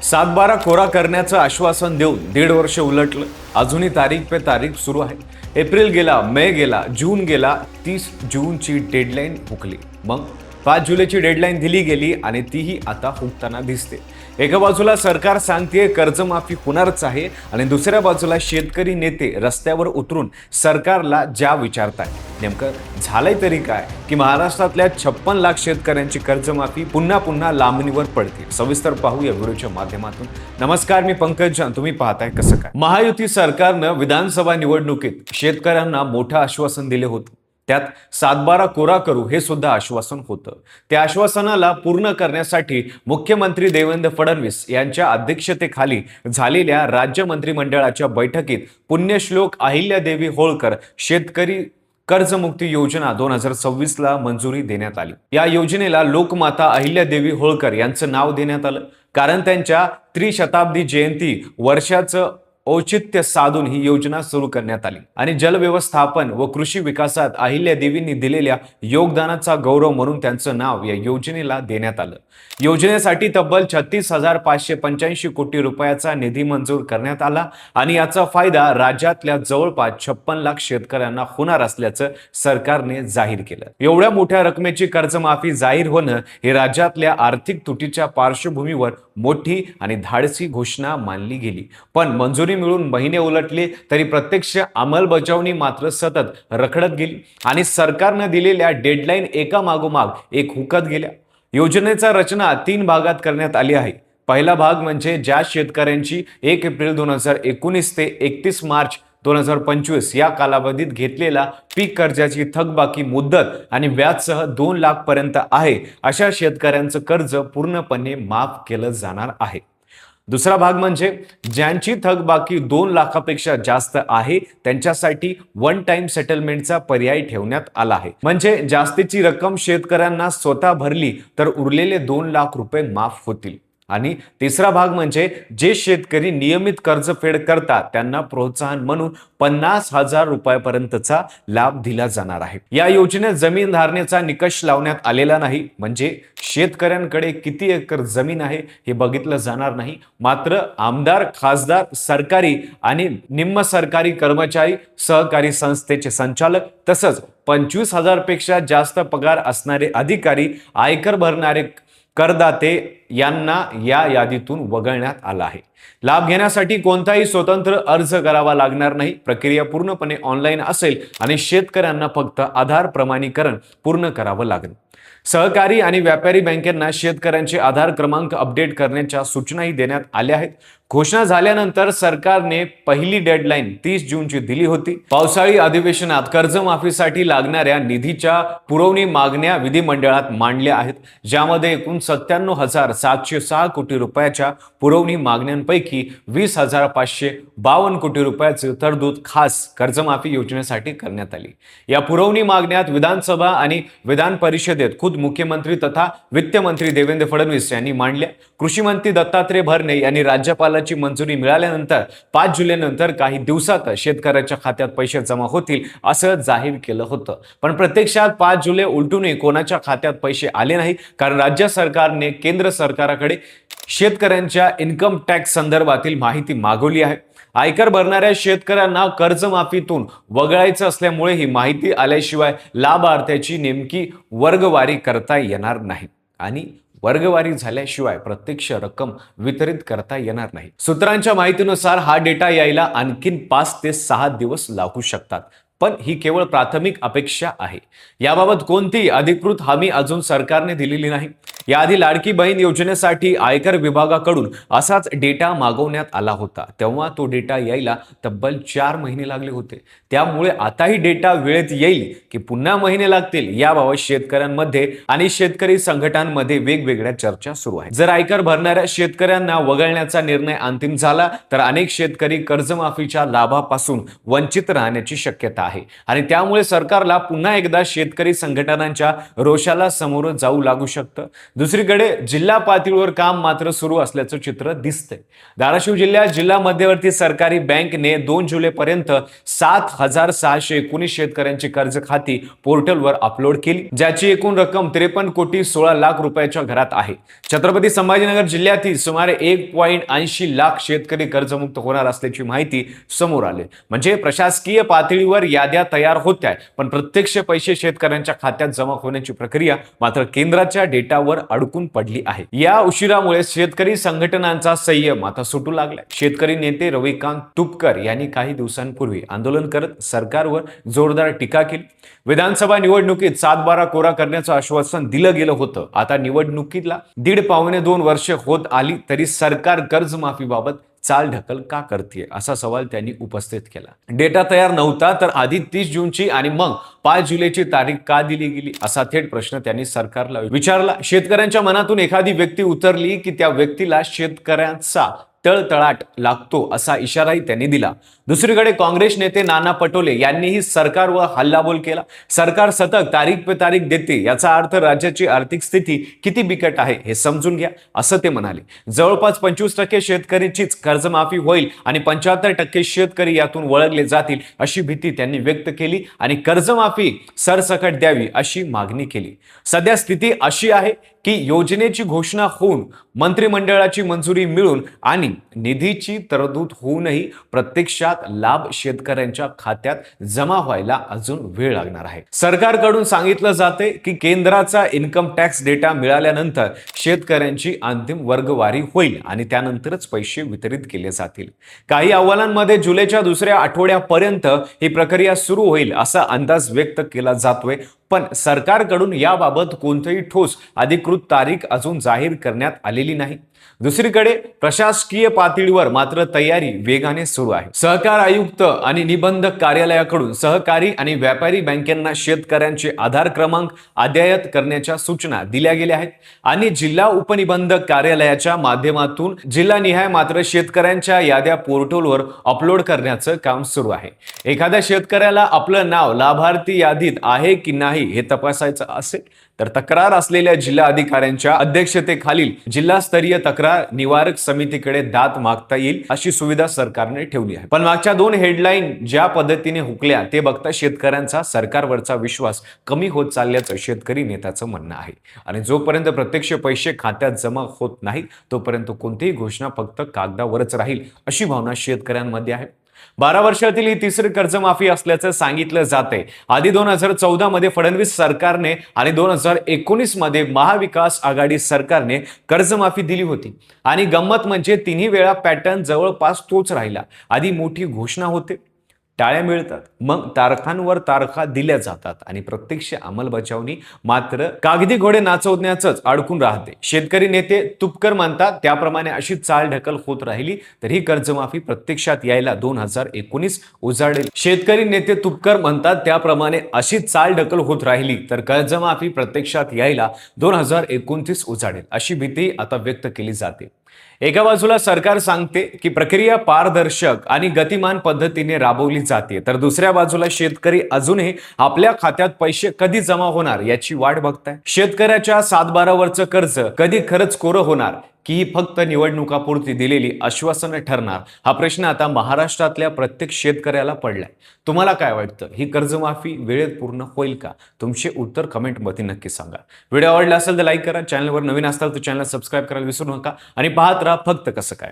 सातबारा कोरा करण्याचं आश्वासन देऊन 1.5 वर्ष उलटलं. अजूनही तारीख पे तारीख सुरू आहे. एप्रिल गेला, मे गेला, जून गेला, 30 जूनची डेडलाईन हुकली. मग 5 जुलैची डेडलाईन दिली गेली आणि तीही आता हुकताना दिसते. एका बाजूला सरकार सांगते कर्जमाफी होणारच आहे आणि दुसऱ्या बाजूला शेतकरी नेते रस्त्यावर उतरून सरकारला ज्या विचारतात. नेमकं झालंय तरी काय की महाराष्ट्रातल्या 56 लाख शेतकऱ्यांची कर्जमाफी पुन्हा पुन्हा लांबणीवर पडते. सविस्तर पाहू या व्हिडिओच्या माध्यमातून. नमस्कार, मी पंकज जान. तुम्ही पाहताय कसं काय. महायुती सरकारनं विधानसभा निवडणुकीत शेतकऱ्यांना मोठं आश्वासन दिले होते. त्यात सातबारा कोरा करू हे सुद्धा आश्वासन होतं. त्या आश्वासनाला पूर्ण करण्यासाठी मुख्यमंत्री देवेंद्र फडणवीस यांच्या अध्यक्षतेखाली झालेल्या राज्य मंत्रिमंडळाच्या बैठकीत पुण्यश्लोक अहिल्यादेवी होळकर शेतकरी कर्जमुक्ती योजना 2026 ला मंजुरी देण्यात आली. या योजनेला लोकमाता अहिल्यादेवी होळकर यांचं नाव देण्यात आलं, कारण त्यांच्या त्रिशताब्दी जयंती वर्षाचं औचित्य साधून ही योजना सुरू करण्यात आली आणि जलव्यवस्थापन व कृषी विकासात अहिल्यादेवींनी दिलेल्या योगदानाचा गौरव म्हणून त्यांचं नाव या योजनेला देण्यात आलं. योजनेसाठी तब्बल 36,585 कोटी रुपयाचा निधी मंजूर करण्यात आला आणि याचा फायदा राज्यातल्या जवळपास 56 लाख शेतकऱ्यांना होणार असल्याचं सरकारने जाहीर केलं. एवढ्या मोठ्या रकमेची कर्जमाफी जाहीर होणं हे राज्यातल्या आर्थिक तुटीच्या पार्श्वभूमीवर मोठी आणि धाडसी घोषणा मानली गेली. पण मंजुरी मिळून महिने उलटले तरी प्रत्यक्ष अंमलबजावणी मात्र सतत रखडत गेली आणि सरकारने दिलेल्या डेडलाईन एका मागोमाग एक हुकत गेल्या. योजनेचा रचना 3 भागात करण्यात आली आहे. पहिला भाग म्हणजे ज्या शेतकऱ्यांची 1 एप्रिल 2019 ते 31 मार्च 2025 या कालावधीत घेतलेला पीक कर्जाची थकबाकी मुदत आणि व्याजसह 2 लाख पर्यंत आहे, अशा शेतकऱ्यांचं कर्ज पूर्णपणे माफ केलं जाणार आहे. दुसरा भाग म्हणजे ज्यांची थकबाकी 2 लाखापेक्षा जास्त आहे त्यांच्यासाठी वन टाइम सेटलमेंटचा पर्याय ठेवण्यात आला आहे. म्हणजे जास्तीची रक्कम शेतकऱ्यांना स्वतः भरली तर उरलेले 2 लाख रुपये माफ होतील. आणि तिसरा भाग म्हणजे जे शेतकरी नियमित कर्जफेड करतात त्यांना प्रोत्साहन म्हणून 50,000 रुपयापर्यंतचा लाभ दिला जाणार आहे. या योजनेत जमीन धारणेचा निकष लावण्यात आलेला नाही. म्हणजे शेतकऱ्यांकडे किती एकर जमीन आहे हे बघितलं जाणार नाही. मात्र आमदार, खासदार, सरकारी आणि निम्न सरकारी कर्मचारी, सहकारी संस्थेचे संचालक तसंच 25,000 पेक्षा जास्त पगार असणारे अधिकारी, आयकर भरणारे करदाते यांना या यादीतून वगळण्यात आला आहे. लाभ घेण्यासाठी कोणताही स्वतंत्र अर्ज करावा लागणार नाही. प्रक्रिया पूर्णपणे ऑनलाईन असेल आणि शेतकऱ्यांना फक्त आधार प्रमाणीकरण पूर्ण करावं लागेल. सहकारी आणि व्यापारी बँकांना शेतकऱ्यांचे आधार क्रमांक अपडेट करण्याच्या सूचनाही देण्यात आल्या आहेत. घोषणा झाल्यानंतर सरकारने पहिली डेडलाईन 30 जूनची दिली होती. पावसाळी अधिवेशनात कर्जमाफीसाठी लागणाऱ्या निधीच्या पुरवणी मागण्या विधिमंडळात मांडल्या आहेत, ज्यामध्ये एकूण 97,706 कोटी रुपयाच्या पुरवणी मागण्यांपैकी 20,552 कोटी रुपयाची तरतूद खास कर्जमाफी योजनेसाठी करण्यात आली. या पुरवणी मागण्यात विधानसभा आणि विधान परिषदेत खुद मुख्यमंत्री तथा वित्तमंत्री देवेंद्र फडणवीस यांनी मांडल्या. कृषी मंत्री दत्तात्रय भरणे यांनी राज्यपालाची मंजुरी मिळाल्यानंतर 5 जुलैनंतर काही दिवसात शेतकऱ्याच्या खात्यात पैसे जमा होतील असं जाहीर केलं होतं. पण प्रत्यक्षात 5 जुलै उलटूनही कोणाच्या खात्यात पैसे आले नाही, कारण राज्य सरकारने केंद्र सरकारकडे शेतकऱ्यांच्या इन्कम टॅक्स संदर्भातील माहिती मागवली आहे. आयकर भरणाऱ्या शेतकऱ्यांना कर्जमाफीतून वगळायचं असल्यामुळे ही माहिती आल्याशिवाय लाभार्थ्याची नेमकी वर्गवारी करता येणार नाही आणि वर्गवारी झाल्याशिवाय प्रत्यक्ष रक्कम वितरित करता येणार नाही. सूत्रांच्या माहितीनुसार हा डेटा यायला आणखीन 5 ते 6 दिवस लागू शकतात. पण ही केवळ प्राथमिक अपेक्षा आहे. याबाबत कोणतीही अधिकृत हमी अजून सरकारने दिलेली नाही. याआधी लाडकी बहीण योजनेसाठी आयकर विभागाकडून असाच डेटा मागवण्यात आला होता. तेव्हा तो डेटा यायला तब्बल 4 महिने लागले होते. त्यामुळे आताही डेटा वेळेत येईल की पुन्हा महिने लागतील याबाबत शेतकऱ्यांमध्ये आणि शेतकरी संघटनांमध्ये वेगवेगळ्या चर्चा सुरू आहेत. जर आयकर भरणाऱ्या शेतकऱ्यांना वगळण्याचा निर्णय अंतिम झाला तर अनेक शेतकरी कर्जमाफीच्या लाभापासून वंचित राहण्याची शक्यता आहे आणि त्यामुळे सरकारला पुन्हा एकदा शेतकरी संघटनांच्या रोषाला समोर जाऊ लागू शकतं. दुसरीकडे जिल्हा पातळीवर काम मात्र सुरू असल्याचं चित्र दिसतंय. धाराशिव जिल्ह्यात जिल्हा मध्यवर्ती सरकारी बँकेने 2 जुलैपर्यंत 7,619 शेतकऱ्यांची कर्ज खाती पोर्टलवर अपलोड केली, ज्याची एकूण रक्कम 53,16,00,000 रुपयाच्या घरात आहे. छत्रपती संभाजीनगर जिल्ह्यातील सुमारे 1.80 लाख शेतकरी कर्जमुक्त होणार असल्याची माहिती समोर आली. म्हणजे प्रशासकीय पातळीवर याद्या तयार होत्या, पण प्रत्यक्ष पैसे शेतकऱ्यांच्या खात्यात जमा होण्याची प्रक्रिया मात्र केंद्राच्या डेटावर अडकून पडली आहे. या उशिरामुळे शेतकरी संघटनांचा संयम आता सुटू लागलाय. शेतकरी नेते रविकांत तुपकर यांनी काही दिवसांपूर्वी आंदोलन करत सरकारवर जोरदार टीका केली. विधानसभा निवडणुकीत 7-12 कोरा करण्याचं आश्वासन दिलं गेलं होतं. आता निवडणुकीला 1.5-2 वर्ष होत आली तरी सरकार कर्जमाफीबाबत चालढकल का करते असा सवाल त्यांनी उपस्थित केला. डेटा तयार नव्हता तर आधी 30 जूनची आणि मग 5 जुलैची तारीख का दिली गेली असा थेट प्रश्न त्यांनी सरकारला विचारला. शेतकऱ्यांच्या मनातून एखादी व्यक्ती उतरली की त्या व्यक्तीला शेतकऱ्यांचा तळतळाट लागतो असा इशाराही त्यांनी दिला. दुसरीकडे काँग्रेस नेते नाना पटोले यांनीही सरकारवर हल्लाबोल केला. सरकार सतत तारीख पे तारीख देते, याचा अर्थ राज्याची आर्थिक स्थिती किती बिकट आहे हे समजून घ्या असं ते म्हणाले. जवळपास 25% शेतकऱ्यांचीच कर्जमाफी होईल आणि 75% शेतकरी यातून वळगले जातील अशी भीती त्यांनी व्यक्त केली आणि कर्जमाफी सरसकट द्यावी अशी मागणी केली. सध्या स्थिती अशी आहे की योजनेची घोषणा होऊन मंत्रिमंडळाची मंजुरी मिळून आणि निधीची तरतूद होऊनही प्रत्यक्षात लाभ शेतकऱ्यांच्या खात्यात जमा व्हायला अजून वेळ लागणार आहे. सरकारकडून सांगितलं जाते की केंद्राचा इन्कम टॅक्स डेटा मिळाल्यानंतर शेतकऱ्यांची अंतिम वर्गवारी होईल आणि त्यानंतरच पैसे वितरित केले जातील. काही अहवालांमध्ये जुलैच्या दुसऱ्या आठवड्यापर्यंत ही प्रक्रिया सुरू होईल असा अंदाज व्यक्त केला जातोय, पण सरकारकडून याबाबत कोणतीही ठोस अधिकृत तारीख अजून जाहीर करण्यात आलेली नाही. दुसरीकडे प्रशासकीय पातळीवर मात्र तयारी वेगाने सुरू आहे. सहकार आयुक्त आणि निबंधक कार्यालयाकडून सहकारी आणि व्यापारी बँकांना शेतकऱ्यांचे आधार क्रमांक अद्ययावत करण्याच्या सूचना दिल्या गेल्या आहेत आणि जिल्हा उपनिबंधक कार्यालयाच्या माध्यमातून जिल्हानिहाय मात्र शेतकऱ्यांच्या याद्या पोर्टलवर अपलोड करण्याचं काम सुरू आहे. एखाद्या शेतकऱ्याला आपलं नाव लाभार्थी यादीत आहे की नाही हे तपासायचं असेल तर तक्रार असलेल्या जिल्हा अधिकाऱ्यांच्या अध्यक्षतेखालील जिल्हास्तरीय तक्रार निवारक समितीकडे दाद मागता येईल अशी सुविधा सरकारने ठेवली आहे. पण मागच्या 2 हेडलाईन ज्या पद्धतीने हुकल्या ते बघता शेतकऱ्यांचा सरकारवरचा विश्वास कमी होत चालल्याचं शेतकरी नेत्याचं म्हणणं आहे आणि जोपर्यंत प्रत्यक्ष पैसे खात्यात जमा होत नाहीत तोपर्यंत कोणतीही घोषणा फक्त कागदावरच राहील अशी भावना शेतकऱ्यांमध्ये आहे. 12 वर्षातील ही तिसरी कर्जमाफी असल्याचं सांगितलं जाते. आधी 2014 मध्ये फडणवीस सरकारने आणि 2019 मध्ये महाविकास आघाडी सरकारने कर्जमाफी दिली होती आणि गंमत म्हणजे तिन्ही वेळा पॅटर्न जवळपास तोच राहिला. आधी मोठी घोषणा होते, टाळ्या मिळतात, मग तारखांवर तारखा दिल्या जातात आणि प्रत्यक्ष अंमलबजावणी मात्र कागदी घोडे नाचवण्याचंच अडकून राहते. शेतकरी नेते तुपकर म्हणतात त्याप्रमाणे अशी चालढकल होत राहिली तर ही कर्जमाफी प्रत्यक्षात यायला 2019 उजाडेल. शेतकरी नेते तुपकर म्हणतात त्याप्रमाणे अशी चालढकल होत राहिली तर कर्जमाफी प्रत्यक्षात यायला 2029 उजाडेल अशी भीती आता व्यक्त केली जाते. एका बाजूला सरकार सांगते की प्रक्रिया पारदर्शक आणि गतिमान पद्धतीने राबवली जाते, तर दुसऱ्या बाजूला शेतकरी अजूनही आपल्या खात्यात पैसे कधी जमा होणार याची वाट बघताय. शेतकऱ्याच्या 7-12 वरचं कर्ज कधी खरंच कोरं होणार की ही फक्त निवडणुकापुरती दिलेली आश्वासनं ठरणार हा प्रश्न आता महाराष्ट्रातल्या प्रत्येक शेतकऱ्याला पडलाय. तुम्हाला काय वाटतं, ही कर्जमाफी वेळेत पूर्ण होईल का? तुमचे उत्तर कमेंटमध्ये नक्की सांगा. व्हिडिओ आवडला असेल तर लाईक करा, चॅनलवर नवीन असाल तर चॅनल सबस्क्राईब करायला विसरू नका आणि पाहत राहा फक्त कसं काय.